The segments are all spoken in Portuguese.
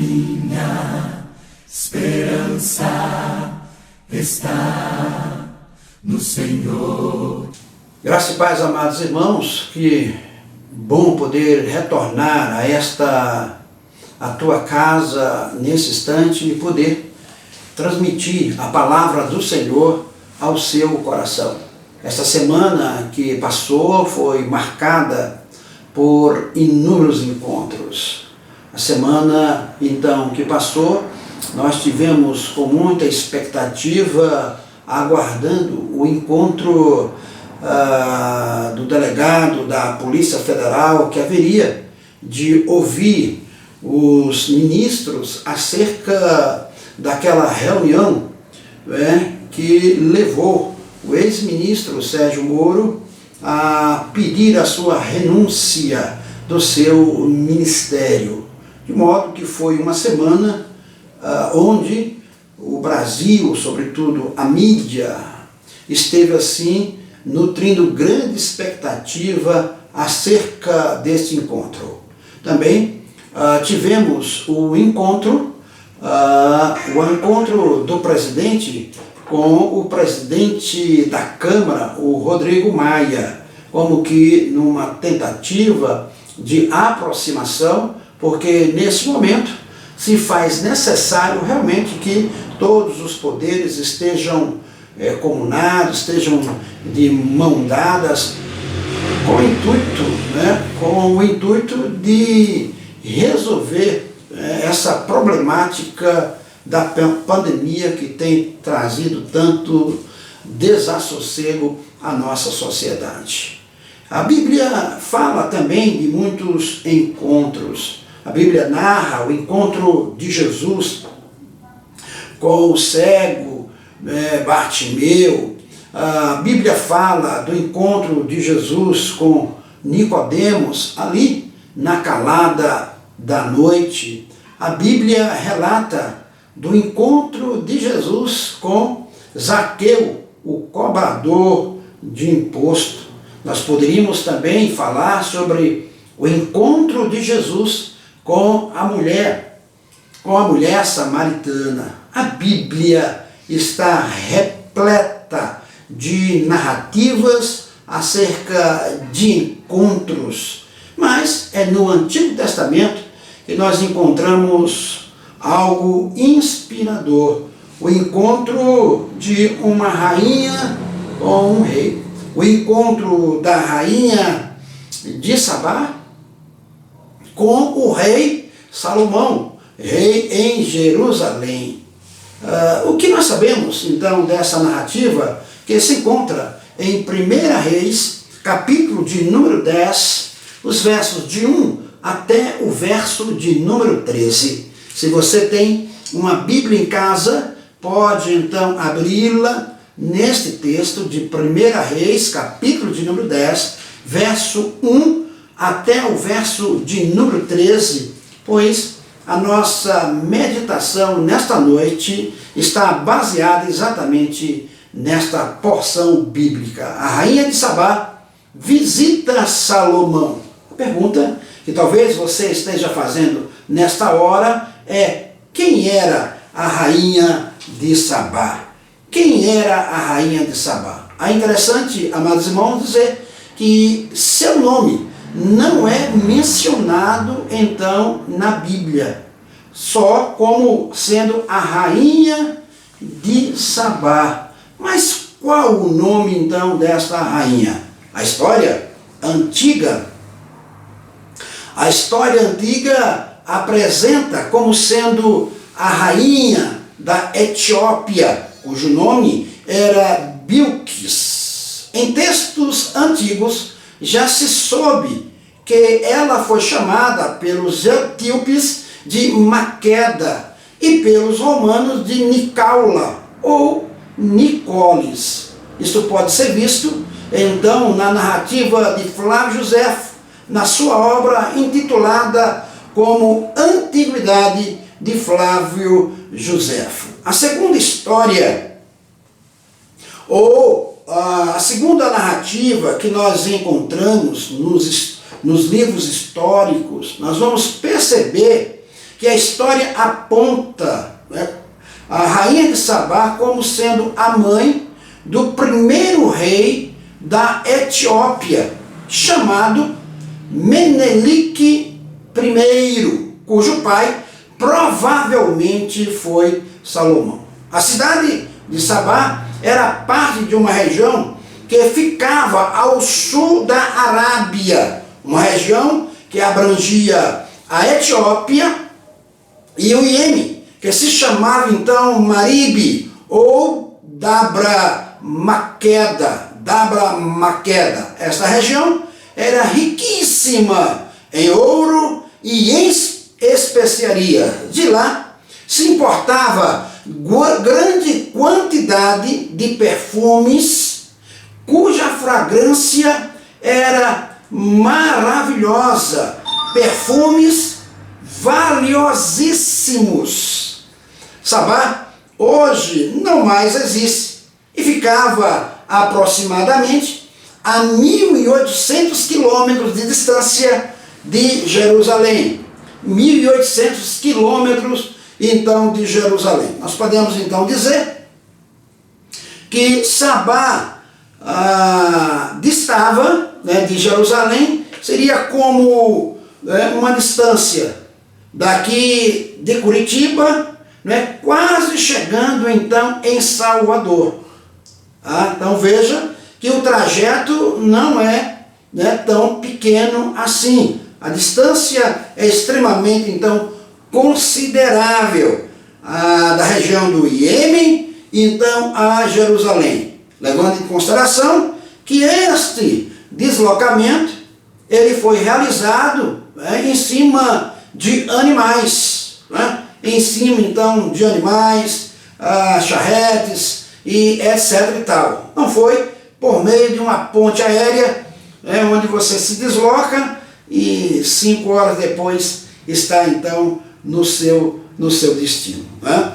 minha esperança está no Senhor. Graça e paz, amados irmãos, que bom poder retornar a tua casa nesse instante e poder transmitir a palavra do Senhor ao seu coração. Esta semana que passou foi marcada por inúmeros encontros. A semana, então, que passou, nós tivemos com muita expectativa, aguardando o encontro do delegado da Polícia Federal, que haveria de ouvir os ministros acerca daquela reunião que levou o ex-ministro Sérgio Moro a pedir a sua renúncia do seu ministério. De modo que foi uma semana onde o Brasil, sobretudo a mídia, esteve assim nutrindo grande expectativa acerca deste encontro. Também tivemos o encontro do presidente com o presidente da Câmara, o Rodrigo Maia, como que numa tentativa de aproximação, porque nesse momento se faz necessário realmente que todos os poderes estejam comunados, estejam de mão dadas, com o intuito de resolver essa problemática da pandemia que tem trazido tanto desassossego à nossa sociedade. A Bíblia fala também de muitos encontros. A Bíblia narra o encontro de Jesus com o cego Bartimeu. A Bíblia fala do encontro de Jesus com Nicodemos, ali na calada da noite. A Bíblia relata do encontro de Jesus com Zaqueu, o cobrador de imposto. Nós poderíamos também falar sobre o encontro de Jesus com a mulher samaritana. A Bíblia está repleta de narrativas acerca de encontros, mas é no Antigo Testamento que nós encontramos algo inspirador, o encontro de uma rainha com um rei, o encontro da rainha de Sabá com o rei Salomão, rei em Jerusalém. O que nós sabemos então dessa narrativa, que se encontra em 1 Reis, capítulo de número 10, os versos de 1 até o verso de número 13. Se você tem uma Bíblia em casa, pode então abri-la neste texto de 1 Reis, capítulo de número 10, verso 1 até o verso de número 13, pois a nossa meditação nesta noite está baseada exatamente nesta porção bíblica. A rainha de Sabá visita Salomão. A pergunta que talvez você esteja fazendo nesta hora é: quem era a rainha de Sabá? Quem era a rainha de Sabá? É interessante, amados irmãos, dizer que seu nome não é mencionado então na Bíblia, só como sendo a rainha de Sabá. Mas qual o nome então desta rainha? A história antiga apresenta como sendo a rainha da Etiópia, cujo nome era Bilquis. Em textos antigos já se soube que ela foi chamada pelos etíopes de Maqueda e pelos romanos de Nicaula ou Nicolis. Isto pode ser visto então na narrativa de Flávio Josefo, na sua obra intitulada como Antiguidade de Flávio Josefo. A segunda história, ou a segunda narrativa que nós encontramos nos livros históricos, nós vamos perceber que a história aponta, né, a rainha de Sabá como sendo a mãe do primeiro rei da Etiópia, chamado Menelik I, cujo pai provavelmente foi Salomão. A cidade de Sabá era parte de uma região que ficava ao sul da Arábia, uma região que abrangia a Etiópia e o Iêmen, que se chamava então Maribe ou Dabra Maqueda. Esta região era riquíssima em ouro e em especiaria. De lá se importava grande quantidade de perfumes cuja fragrância era maravilhosa, perfumes valiosíssimos. Sabá hoje não mais existe e ficava aproximadamente a 1.800 quilômetros de distância de Jerusalém. 1.800 quilômetros então de Jerusalém. Nós podemos então dizer que Sabá distava, né, de Jerusalém, seria como uma distância daqui de Curitiba, né, quase chegando então em Salvador. Então veja que o trajeto não é, né, tão pequeno assim. A distância é extremamente então considerável da região do Iêmen então a Jerusalém, levando em consideração que este deslocamento ele foi realizado, né, em cima de animais, né, em cima então de animais, charretes e etc e tal. Não foi por meio de uma ponte aérea, onde você se desloca e 5 horas depois está então no seu destino, né?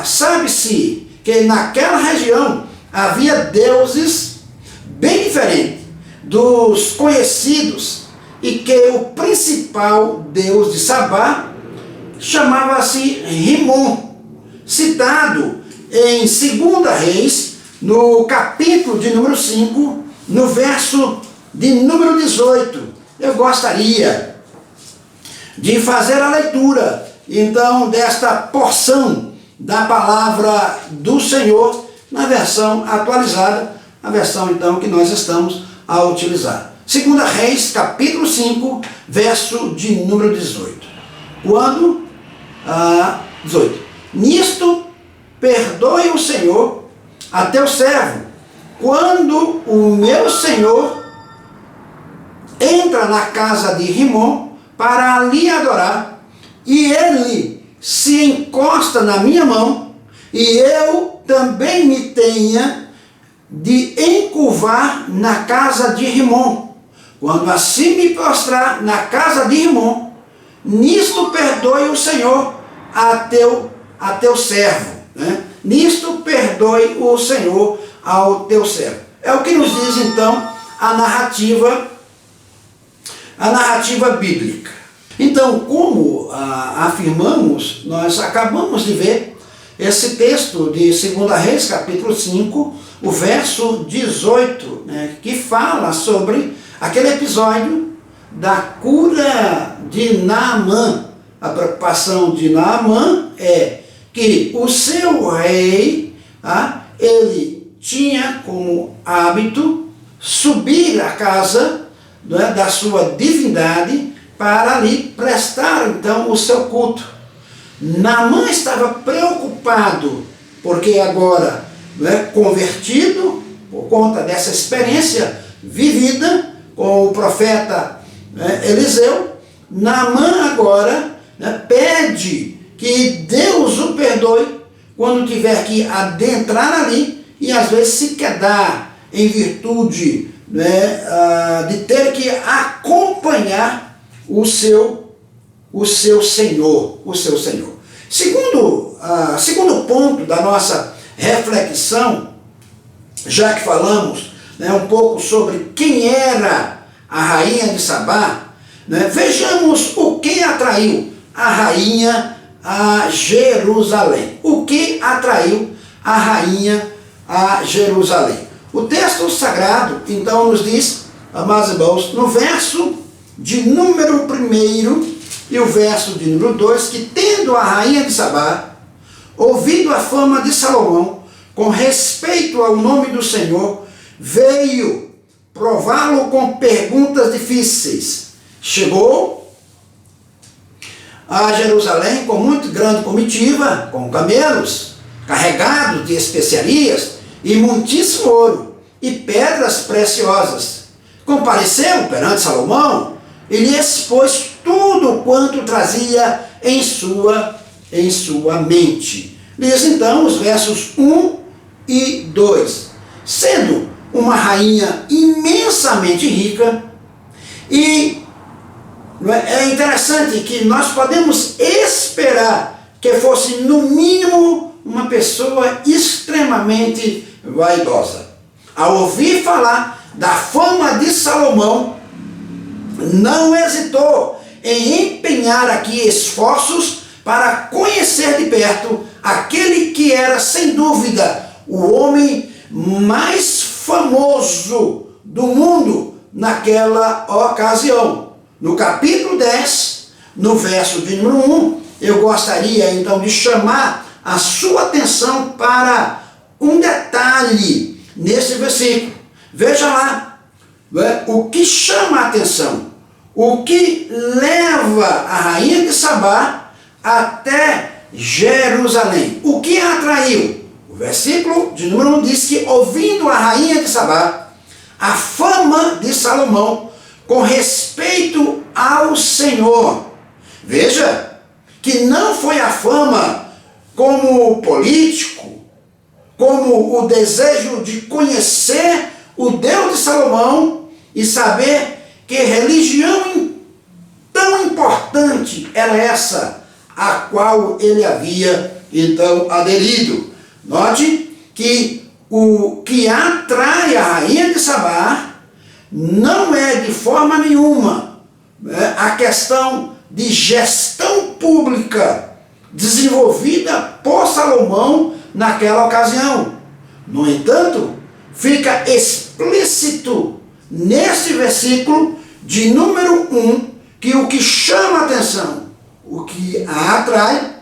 Sabe-se que naquela região havia deuses bem diferentes dos conhecidos e que o principal deus de Sabá chamava-se Rimon, citado em 2 Reis, no capítulo de número 5, no verso de número 18. Eu gostaria de fazer a leitura então desta porção da palavra do Senhor na versão atualizada, a versão então que nós estamos a utilizar. 2 Reis, capítulo 5, verso de número 18. Quando? 18. Nisto perdoe o Senhor a teu servo, quando o meu senhor entra na casa de Rimon para ali adorar, e ele se encosta na minha mão, e eu também me tenha de encurvar na casa de Rimon, quando assim me prostrar na casa de Rimon, nisto perdoe o Senhor a teu servo, né? Nisto perdoe o Senhor ao teu servo. É o que nos diz então a narrativa bíblica. Então, como afirmamos, nós acabamos de ver esse texto de 2 Reis, capítulo 5, o verso 18, né, que fala sobre aquele episódio da cura de Naamã. A preocupação de Naamã é que o seu rei, ele tinha como hábito subir à casa, né, da sua divindade para ali prestar então o seu culto. Naamã estava preocupado porque agora, né, convertido por conta dessa experiência vivida com o profeta, né, Eliseu, Naamã agora, né, pede que Deus o perdoe quando tiver que adentrar ali e às vezes se quedar em virtude, né, de ter que acompanhar o seu Senhor. Segundo ponto da nossa reflexão, já que falamos, né, um pouco sobre quem era a rainha de Sabá, né, vejamos o que atraiu a rainha a Jerusalém? O que atraiu a rainha a Jerusalém? O texto sagrado, então, nos diz, amados irmãos, no verso de número 1 e o verso de número 2, que tendo a rainha de Sabá ouvido a fama de Salomão com respeito ao nome do Senhor, veio prová-lo com perguntas difíceis. Chegou a Jerusalém com muito grande comitiva, com camelos carregados de especiarias e muitíssimo ouro e pedras preciosas. Compareceu perante Salomão e lhe expôs tudo quanto trazia em sua mente. Diz então os versos 1 e 2. Sendo uma rainha imensamente rica, e é interessante que nós podemos esperar que fosse no mínimo uma pessoa extremamente vaidosa. Ao ouvir falar da fama de Salomão, não hesitou em empenhar aqui esforços para conhecer de perto aquele que era, sem dúvida, o homem mais famoso do mundo naquela ocasião. No capítulo 10, no verso de número 1, eu gostaria então de chamar a sua atenção para um detalhe nesse versículo. Veja lá, o que chama a atenção, o que leva a rainha de Sabá até Jerusalém. O que a atraiu? O versículo de número 1 diz que, ouvindo a rainha de Sabá a fama de Salomão com respeito ao Senhor. Veja que não foi a fama como político, como o desejo de conhecer o Deus de Salomão e saber que religião tão importante era essa a qual ele havia então aderido. Note que o que atrai a rainha de Sabá não é de forma nenhuma a questão de gestão pública desenvolvida por Salomão naquela ocasião. No entanto, fica explícito neste versículo de número 1 que o que chama a atenção, o que a atrai,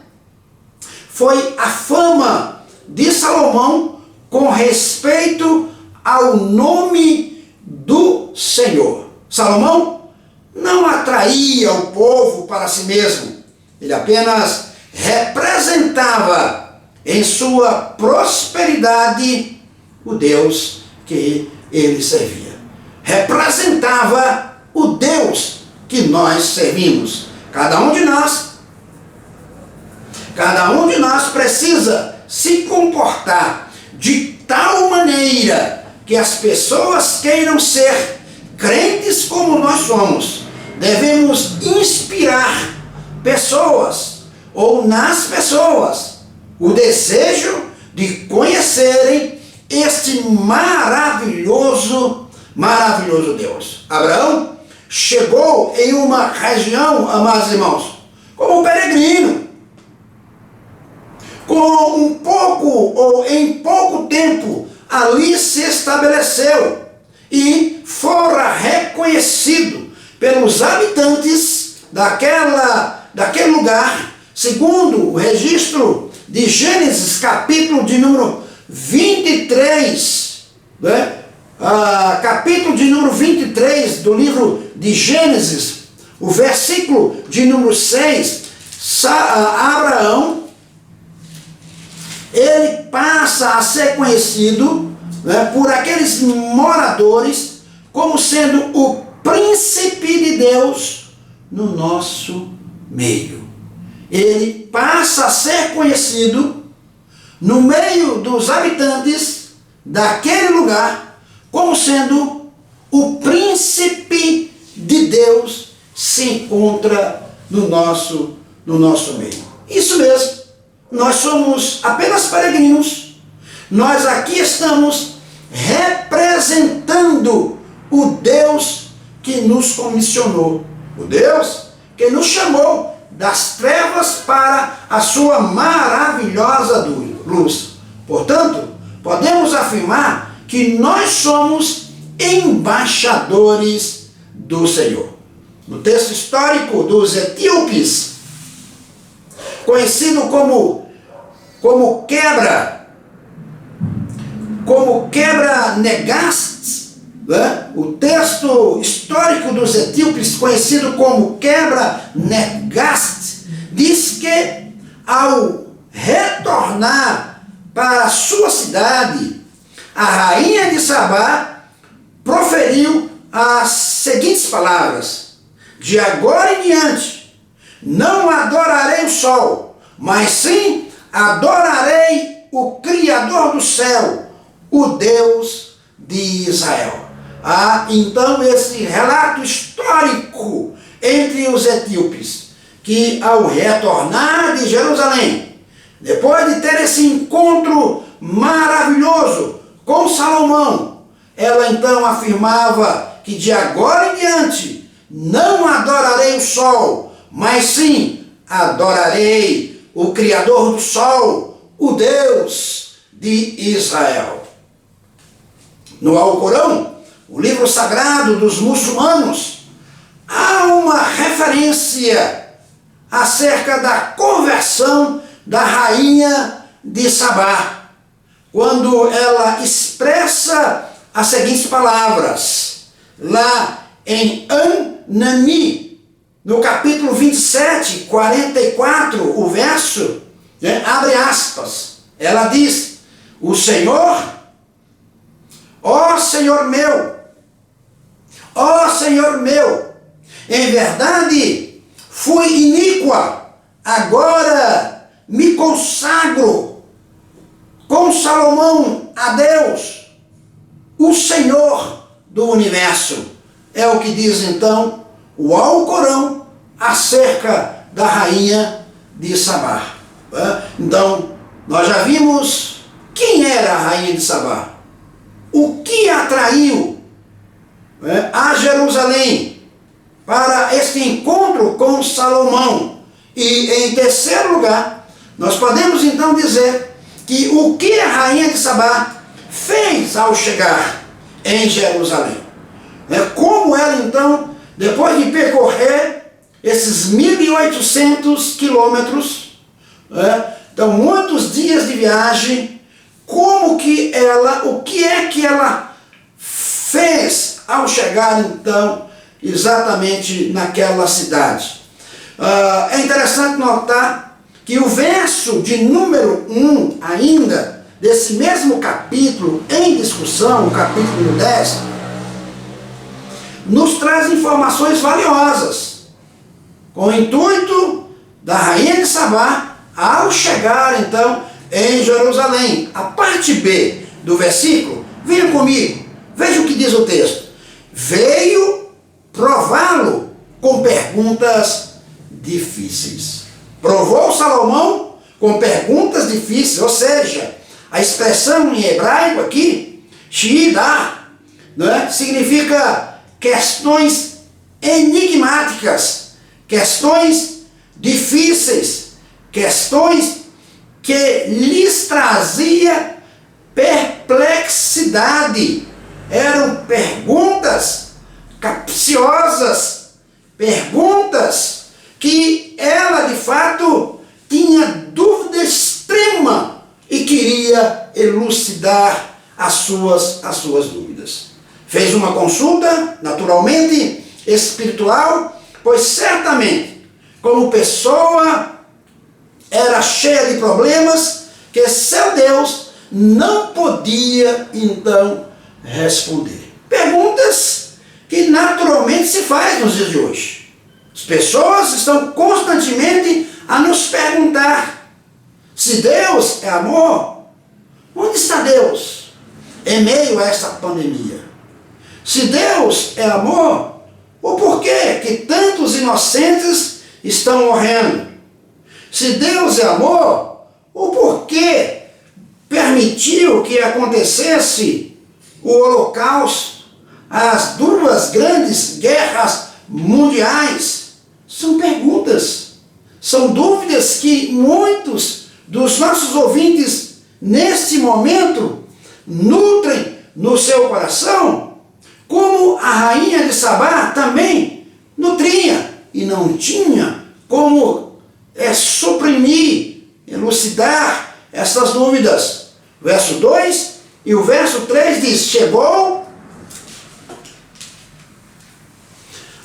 foi a fama de Salomão com respeito ao nome do Senhor. Salomão não atraía o povo para si mesmo, ele apenas representava em sua prosperidade o Deus que ele servia. Representava o Deus que nós servimos. Cada um de nós precisa se comportar de tal maneira que as pessoas queiram ser crentes como nós somos. Devemos inspirar pessoas, ou nas pessoas, o desejo de conhecerem este maravilhoso Deus. Abraão chegou em uma região, amados irmãos, como um peregrino. Em pouco tempo, ali se estabeleceu e fora reconhecido pelos habitantes daquele lugar, segundo o registro de Gênesis, capítulo de número 23, capítulo de número 23 do livro de Gênesis, o versículo de número 6, Abraão, ele passa a ser conhecido por aqueles moradores como sendo o príncipe de Deus no nosso meio. Ele passa a ser conhecido no meio dos habitantes daquele lugar como sendo o príncipe de Deus se encontra no nosso meio. Isso mesmo. Nós somos apenas peregrinos. Nós aqui estamos representando o Deus que nos comissionou, o Deus que nos chamou das trevas para a sua maravilhosa luz. Portanto, podemos afirmar que nós somos embaixadores do Senhor. No texto histórico dos etíopes, conhecido como quebra-negast, né? O texto histórico dos etíopes, conhecido como quebra-negast, diz que ao retornar para a sua cidade, a rainha de Sabá proferiu as seguintes palavras: de agora em diante não adorarei o sol, mas sim adorarei o Criador do céu, o Deus de Israel. Então esse relato histórico entre os etíopes, que ao retornar de Jerusalém, depois de ter esse encontro maravilhoso com Salomão, ela então afirmava que de agora em diante não adorarei o sol, mas sim adorarei o Criador do sol, o Deus de Israel. No Alcorão, o livro sagrado dos muçulmanos, há uma referência acerca da conversão da rainha de Sabá, quando ela expressa as seguintes palavras, lá em An-Nami, no capítulo 27, 44, o verso, abre aspas, ela diz: o Senhor, ó Senhor meu, em verdade fui iníqua, agora me consagro com Salomão a Deus, o Senhor do universo. É o que diz então o Alcorão acerca da rainha de Sabá. Então, nós já vimos quem era a rainha de Sabá, o que atraiu a Jerusalém para este encontro com Salomão. E em terceiro lugar, nós podemos então dizer que o que a rainha de Sabá fez ao chegar em Jerusalém. Como ela então, depois de percorrer esses 1.800 quilômetros, então muitos dias de viagem, o que é que ela fez ao chegar então exatamente naquela cidade? É interessante notar que o verso de número 1 ainda, desse mesmo capítulo em discussão, o capítulo 10, nos traz informações valiosas, com o intuito da rainha de Sabá, ao chegar então em Jerusalém. A parte B do versículo, venha comigo, veja o que diz o texto. Veio prová-lo com perguntas difíceis. Provou Salomão com perguntas difíceis, ou seja, a expressão em hebraico aqui, shi'idá, significa questões enigmáticas, questões difíceis, questões que lhes trazia perplexidade. Eram perguntas capciosas, perguntas que ela de fato tinha dúvida extrema e queria elucidar as suas dúvidas. Fez uma consulta, naturalmente, espiritual, pois certamente, como pessoa, era cheia de problemas que seu Deus não podia, então, responder. Perguntas que naturalmente se faz nos dias de hoje. As pessoas estão constantemente a nos perguntar: se Deus é amor, onde está Deus em meio a essa pandemia? Se Deus é amor, o porquê que tantos inocentes estão morrendo? Se Deus é amor, o porquê permitiu que acontecesse o Holocausto, as duas grandes guerras mundiais? São perguntas São dúvidas que muitos dos nossos ouvintes, neste momento, nutrem no seu coração, como a rainha de Sabá também nutria e não tinha como suprimir, elucidar essas dúvidas. Verso 2 e o verso 3 diz: chegou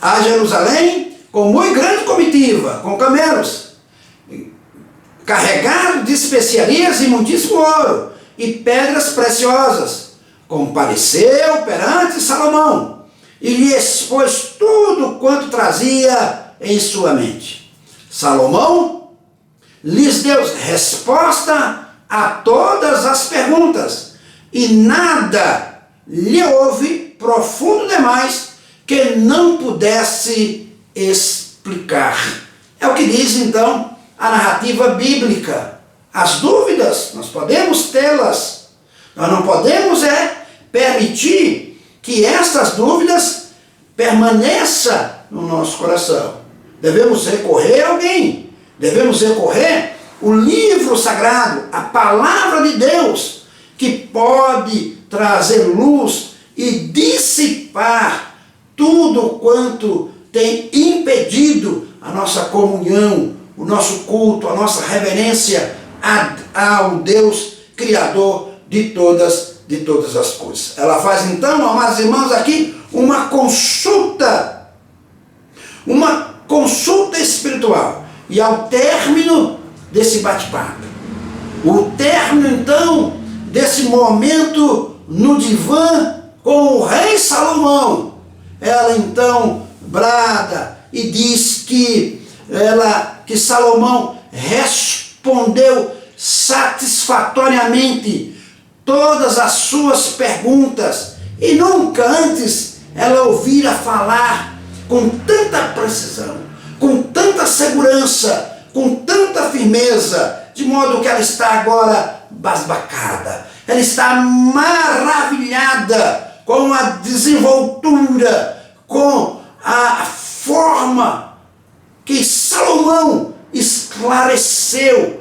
a Jerusalém com muito grande comitiva, com camelos, carregado de especiarias e muitíssimo ouro e pedras preciosas. Compareceu perante Salomão e lhe expôs tudo quanto trazia em sua mente. Salomão lhes deu resposta a todas as perguntas, e nada lhe houve profundo demais que não pudesse explicar. É o que diz então a narrativa bíblica. As dúvidas, nós podemos tê-las, nós não podemos permitir que estas dúvidas permaneçam no nosso coração. Devemos recorrer a alguém, devemos recorrer ao livro sagrado, a palavra de Deus, que pode trazer luz e dissipar tudo quanto tem impedido a nossa comunhão, o nosso culto, a nossa reverência ao Deus Criador de todas as coisas. Ela faz então, amados irmãos, aqui uma consulta espiritual. E ao término desse bate-papo, o término então desse momento no divã com o rei Salomão, ela então brada e diz que Salomão respondeu satisfatoriamente todas as suas perguntas, e nunca antes ela ouvira falar com tanta precisão, com tanta segurança, com tanta firmeza, de modo que ela está agora basbacada, ela está maravilhada com a desenvoltura, com a forma que Salomão esclareceu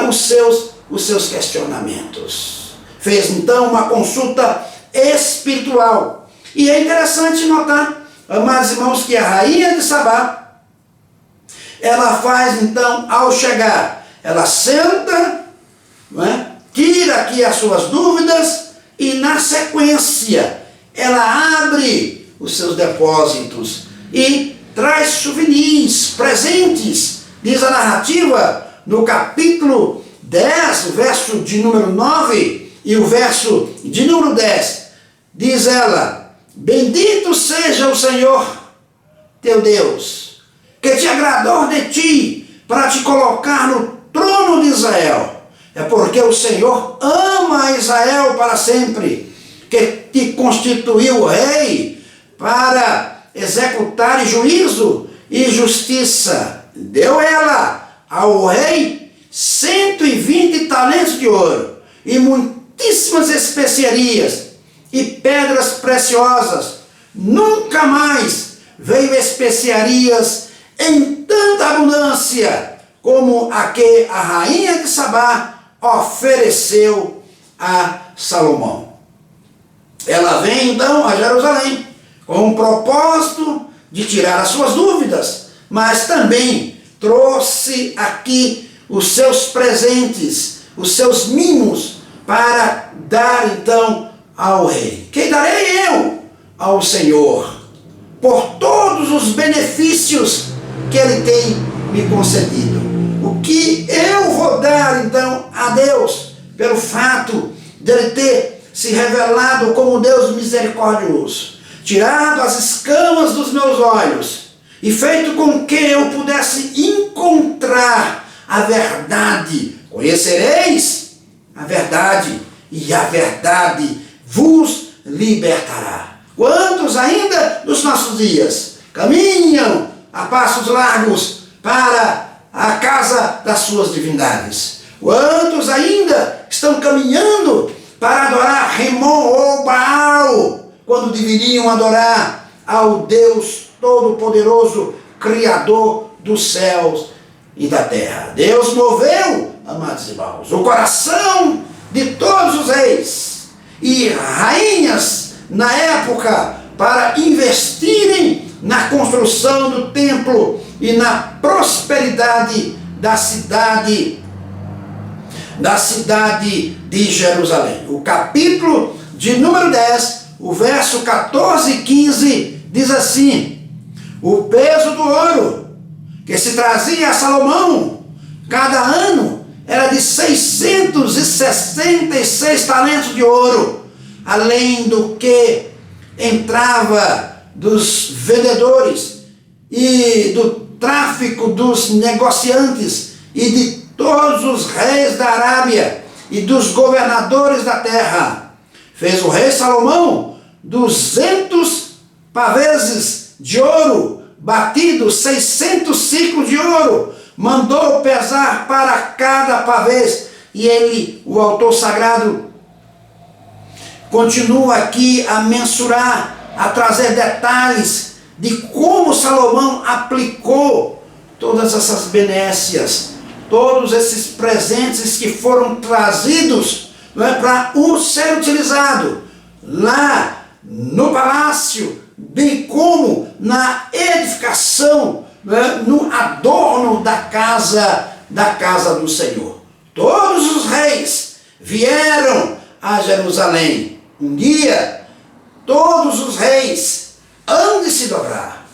os seus questionamentos. Fez então uma consulta espiritual. E é interessante notar, amados irmãos, que a rainha de Sabá, ela faz então, ao chegar, ela senta, não é? Tira aqui as suas dúvidas e na sequência ela abre os seus depósitos e traz souvenirs, presentes. Diz a narrativa no capítulo 10, o verso de número 9 e o verso de número 10, diz ela: bendito seja o Senhor teu Deus, que te agradou de ti para te colocar no trono de Israel. É porque o Senhor ama Israel para sempre, que te constituiu rei para executar juízo e justiça. Deu ela ao rei 120 talentos de ouro e muitíssimas especiarias e pedras preciosas. Nunca mais veio especiarias em tanta abundância como a que a rainha de Sabá ofereceu a Salomão. Ela vem então a Jerusalém com o propósito de tirar as suas dúvidas, mas também trouxe aqui os seus presentes, os seus mimos, para dar então ao rei. Que darei eu ao Senhor por todos os benefícios que Ele tem me concedido? O que eu vou dar então a Deus pelo fato de Ele ter se revelado como Deus misericordioso, tirado as escamas dos meus olhos e feito com que eu pudesse encontrar a verdade? Conhecereis a verdade, e a verdade vos libertará. Quantos ainda nos nossos dias caminham a passos largos para a casa das suas divindades? Quantos ainda estão caminhando para adorar Remon ou Baal, quando deveriam adorar ao Deus Todo-Poderoso, Criador dos céus e da terra. Deus moveu, amados irmãos, o coração de todos os reis e rainhas na época para investirem na construção do templo e na prosperidade da cidade de Jerusalém. O capítulo de número 10, o verso 14 e 15 diz assim: o peso do ouro que se trazia a Salomão cada ano era de 666 talentos de ouro, além do que entrava dos vendedores e do tráfico dos negociantes e de todos os reis da Arábia e dos governadores da terra. Fez o rei Salomão 200 paveses de ouro batido, 600 ciclos de ouro, mandou pesar para cada pavês. E ele, o autor sagrado, continua aqui a mensurar, a trazer detalhes de como Salomão aplicou todas essas benécias, todos esses presentes que foram trazidos para ser utilizado lá no palácio, bem como na edificação, no adorno da casa do Senhor. Todos os reis vieram a Jerusalém. Um dia, todos os reis hão de se dobrar,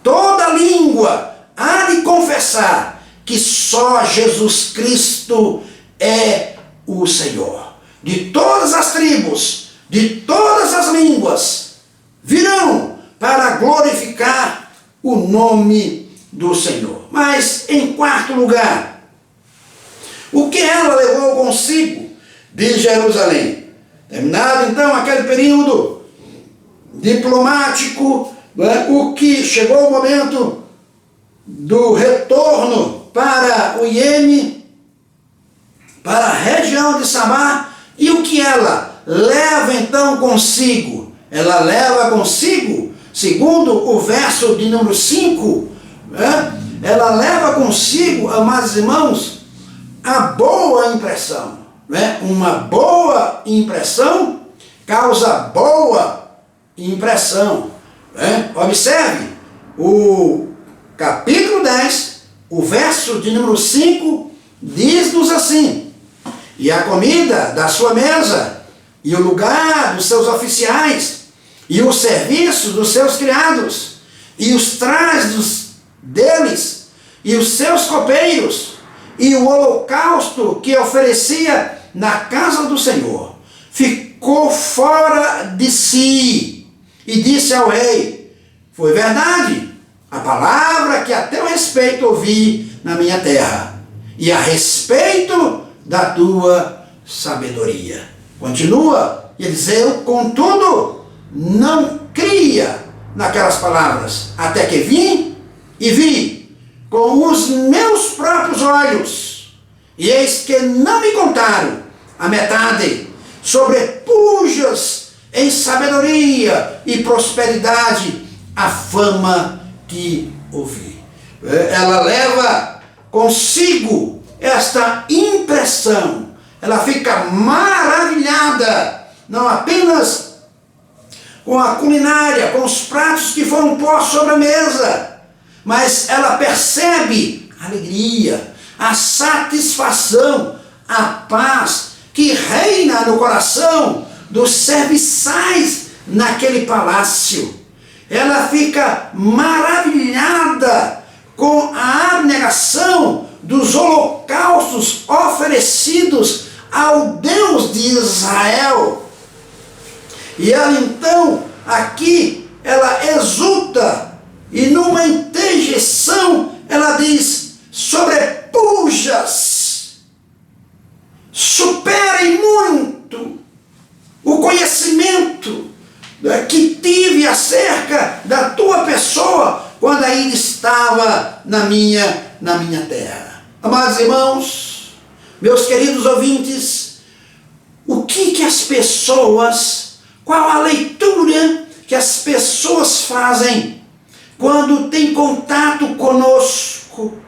toda língua há de confessar que só Jesus Cristo é o Senhor. De todas as tribos, de todas as línguas, virão para glorificar o nome do Senhor. Mas, em quarto lugar, o que ela levou consigo de Jerusalém? Terminado então aquele período diplomático, o que chegou o momento do retorno para o Iêmen, para a região de Samar. E o que ela leva então consigo? Ela leva consigo, segundo o verso de número 5, ela leva consigo, amados irmãos, a boa impressão. Uma boa impressão causa boa impressão. Observe, o capítulo 10, o verso de número 5, diz-nos assim: e a comida da sua mesa, e o lugar dos seus oficiais, e o serviço dos seus criados, e os trajes deles, e os seus copeiros, e o holocausto que oferecia na casa do Senhor, ficou fora de si, e disse ao rei: foi verdade a palavra que a teu respeito ouvi na minha terra, e a respeito da tua sabedoria. Continua, e ele diz: eu, contudo, não cria naquelas palavras, até que vim e vi com os meus próprios olhos, e eis que não me contaram a metade, sobrepujas em sabedoria e prosperidade a fama que ouvi. Ela leva consigo esta impressão, ela fica maravilhada, não apenas com a culinária, com os pratos que foram postos sobre a mesa, mas ela percebe a alegria, a satisfação, a paz que reina no coração dos serviçais naquele palácio. Ela fica maravilhada com a abnegação dos holocaustos oferecidos ao Deus de Israel. E ela então, aqui, ela exulta, e numa interjeição ela diz: sobrepujas, superem muito o conhecimento que tive acerca da tua pessoa quando ainda estava na minha terra. Amados irmãos, meus queridos ouvintes, o que as pessoas, qual a leitura que as pessoas fazem quando têm contato conosco?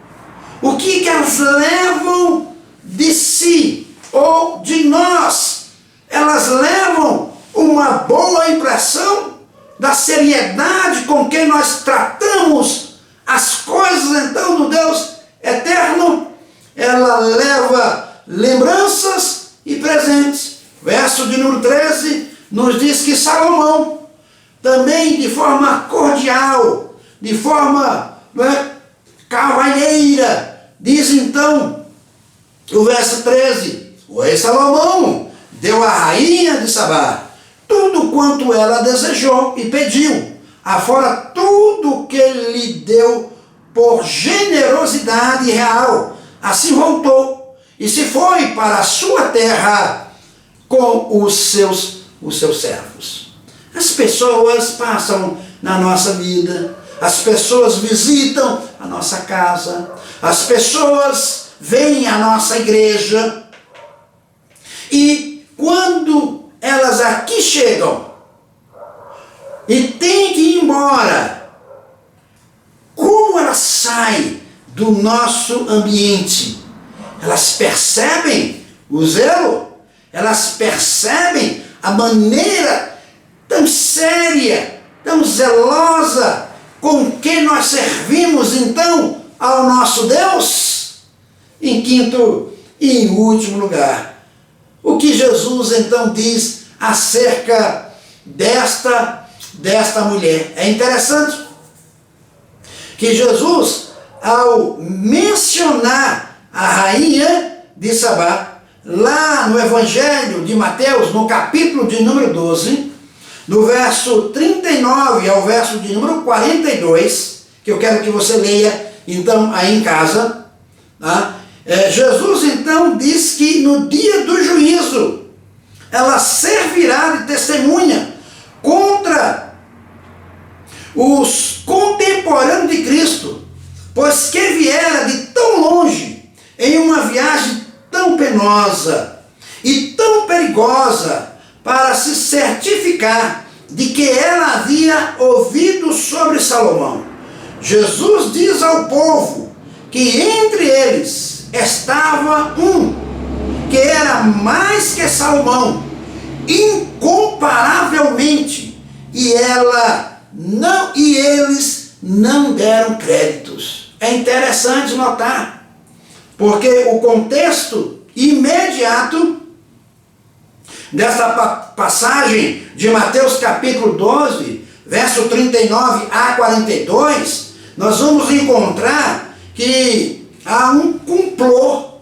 O que elas levam de si ou de nós? Elas levam uma boa impressão da seriedade com que nós tratamos as coisas, então, do Deus eterno. Ela leva lembranças e presentes. Verso de número 13 nos diz que Salomão, também de forma cordial, de forma cavalheira, diz então, o verso 13, o rei Salomão deu à rainha de Sabá tudo quanto ela desejou e pediu, afora tudo que lhe deu por generosidade real. Assim voltou e se foi para a sua terra com os seus servos. As pessoas passam na nossa vida, as pessoas visitam a nossa casa, as pessoas vêm à nossa igreja, e quando elas aqui chegam e têm que ir embora, como elas saem do nosso ambiente? Elas percebem o zelo, elas percebem a maneira tão séria, tão zelosa com que nós servimos então ao nosso Deus. Em quinto e em último lugar, o que Jesus então diz acerca desta mulher? É interessante que Jesus, ao mencionar a rainha de Sabá, lá no Evangelho de Mateus, no capítulo de número 12, no verso 39 ao verso de número 42, que eu quero que você leia então aí em casa, tá? Jesus então diz que no dia do juízo ela servirá de testemunha contra os contemporâneos de Cristo, pois que viera de tão longe, em uma viagem tão penosa e tão perigosa, para se certificar de que ela havia ouvido sobre Salomão. Jesus diz ao povo que entre eles estava um que era mais que Salomão, incomparavelmente, e eles não deram créditos. É interessante notar, porque o contexto imediato dessa passagem de Mateus capítulo 12, verso 39 a 42, nós vamos encontrar que há um complô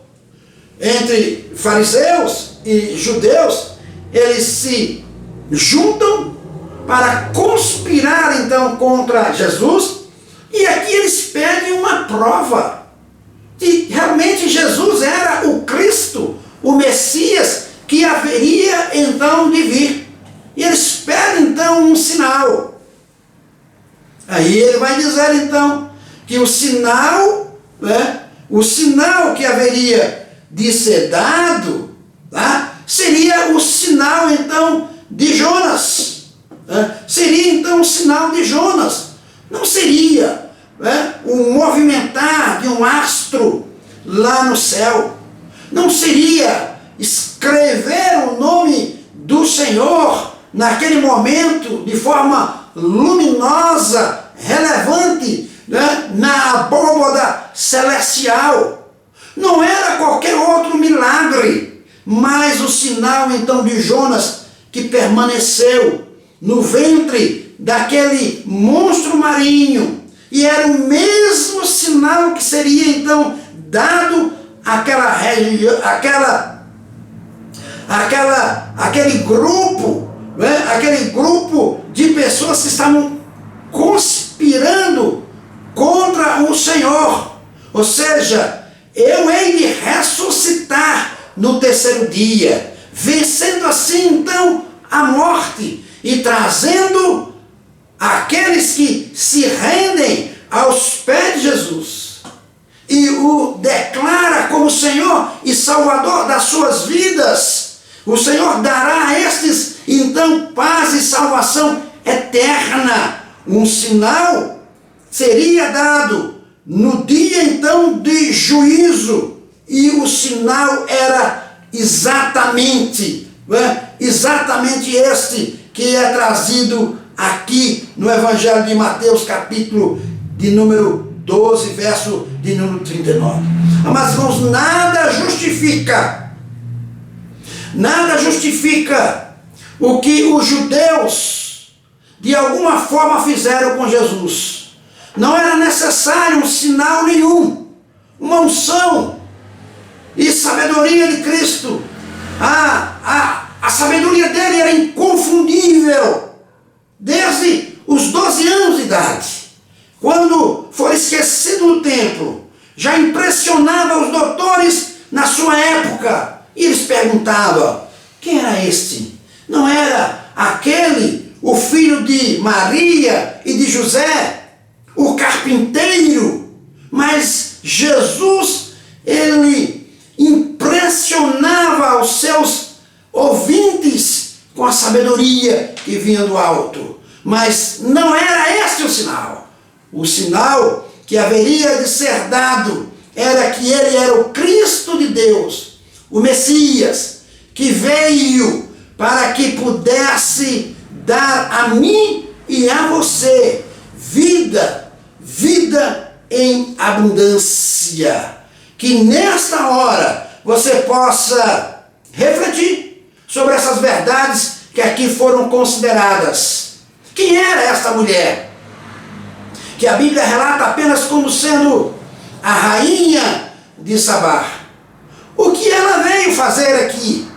entre fariseus e judeus. Eles se juntam para conspirar então contra Jesus, e aqui eles pedem uma prova que realmente Jesus era o Cristo, o Messias, que haveria então de vir. E eles pedem então um sinal. Aí ele vai dizer então que o sinal que haveria de ser dado, seria o sinal então de Jonas. Seria então o sinal de Jonas. Não seria o movimentar de um astro lá no céu. Não seria escrever o nome do Senhor naquele momento de forma luminosa, relevante, na abóbada celestial. Não era qualquer outro milagre, mas o sinal então de Jonas, que permaneceu no ventre daquele monstro marinho, e era o mesmo sinal que seria então dado àquela região, aquele grupo de pessoas que estavam conspirando contra o Senhor. Ou seja, eu hei de ressuscitar no terceiro dia, vencendo assim então a morte e trazendo aqueles que se rendem aos pés de Jesus e o declara como Senhor e Salvador das suas vidas. O Senhor dará a estes então paz e salvação eterna. Um sinal seria dado no dia então de juízo, e o sinal era exatamente este que é trazido aqui no Evangelho de Mateus, capítulo de número 12, verso de número 39. Mas, irmãos, nada justifica o que os judeus de alguma forma fizeram com Jesus. Não era necessário um sinal nenhum, uma unção e sabedoria de Cristo. A sabedoria dele era inconfundível desde os 12 anos de idade. Quando for esquecido no templo, já impressionava os doutores na sua época. E eles perguntavam: quem era este? Não era aquele, o filho de Maria e de José, o carpinteiro? Mas Jesus, ele impressionava os seus ouvintes com a sabedoria que vinha do alto. Mas não era este o sinal. O sinal que haveria de ser dado era que ele era o Cristo de Deus, o Messias, que veio para que pudesse dar a mim e a você vida em abundância. Que nesta hora você possa refletir sobre essas verdades que aqui foram consideradas. Quem era esta mulher, que a Bíblia relata apenas como sendo a rainha de Sabá? O que ela veio fazer aqui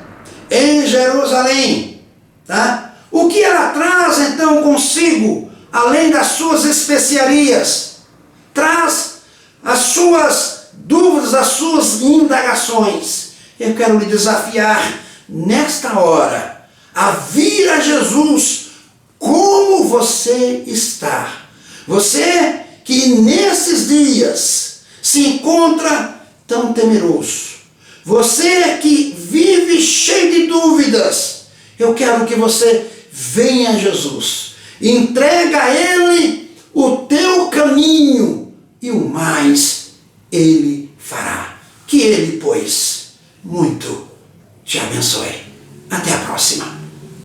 em Jerusalém? O que ela traz então consigo, além das suas especiarias? Traz as suas dúvidas, as suas indagações. Eu quero lhe desafiar nesta hora a vir a Jesus como você está. Você que nesses dias se encontra tão temeroso, você que vive cheio de dúvidas, eu quero que você venha a Jesus, entrega a Ele o teu caminho, e o mais Ele